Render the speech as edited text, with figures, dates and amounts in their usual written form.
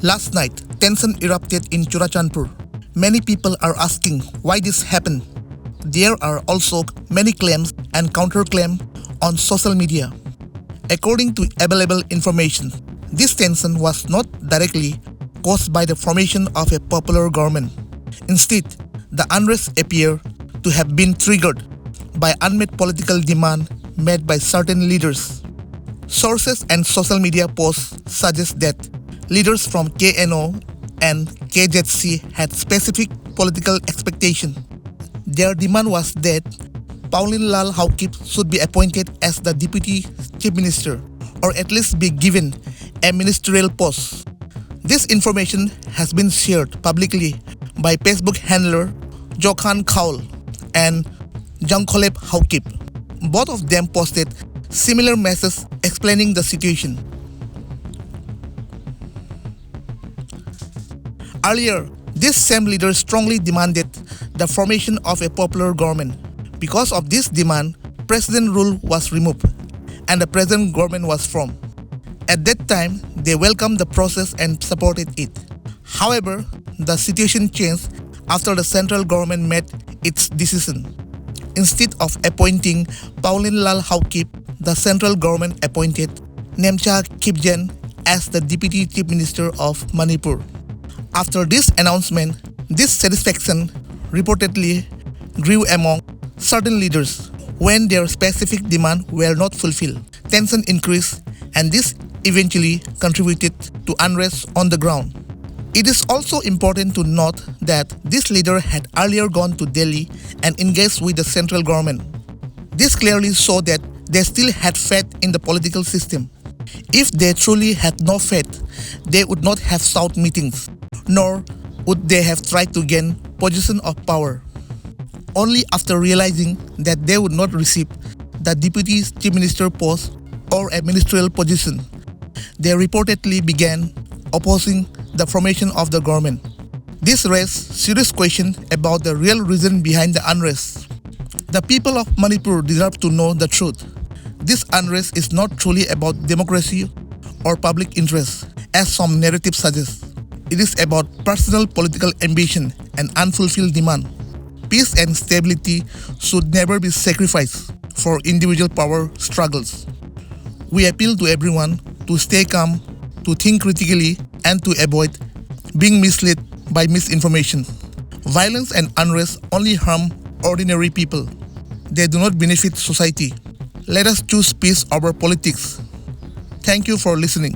Last night, tension erupted in CHURACHANDPUR. Many people are asking why this happened. There are also many claims and counterclaims on social media. According to available information, this tension was not directly caused by the formation of a popular government. Instead, the unrest appear to have been triggered by unmet political demand made by certain leaders. Sources and social media posts suggest that leaders from KNO and KZC had specific political expectations. Their demand was that Paolienlal Haokip should be appointed as the Deputy Chief Minister or at least be given a ministerial post. This information has been shared publicly by Facebook handler Jokhan Khaul and ZANGKHOLEP Haokip. Both of them posted similar messages explaining the situation. Earlier, this same leader strongly demanded the formation of a popular government. Because of this demand, president rule was removed and the present government was formed. At that time, they welcomed the process and supported it. However, the situation changed after the central government made its decision. Instead of appointing Paolienlal Haokip, the central government appointed Nemcha Kipgen as the Deputy Chief Minister of Manipur. After this announcement, dissatisfaction reportedly grew among certain leaders when their specific demands were not fulfilled. Tension increased, and this eventually contributed to unrest on the ground. It is also important to note that this leader had earlier gone to Delhi and engaged with the central government. This clearly showed that they still had faith in the political system. If they truly had no faith, they would not have sought meetings, nor would they have tried to gain position of power. Only after realizing that they would not receive the Deputy Chief Minister post or a ministerial position, they reportedly began opposing the formation of the government. This raised serious questions about the real reason behind the unrest. The people of Manipur deserve to know the truth. This unrest is not truly about democracy or public interest, as some narratives suggest. It is about personal political ambition and unfulfilled demand. Peace and stability should never be sacrificed for individual power struggles. We appeal to everyone to stay calm, to think critically, and to avoid being misled by misinformation. Violence and unrest only harm ordinary people. They do not benefit society. Let us choose peace over politics. Thank you for listening.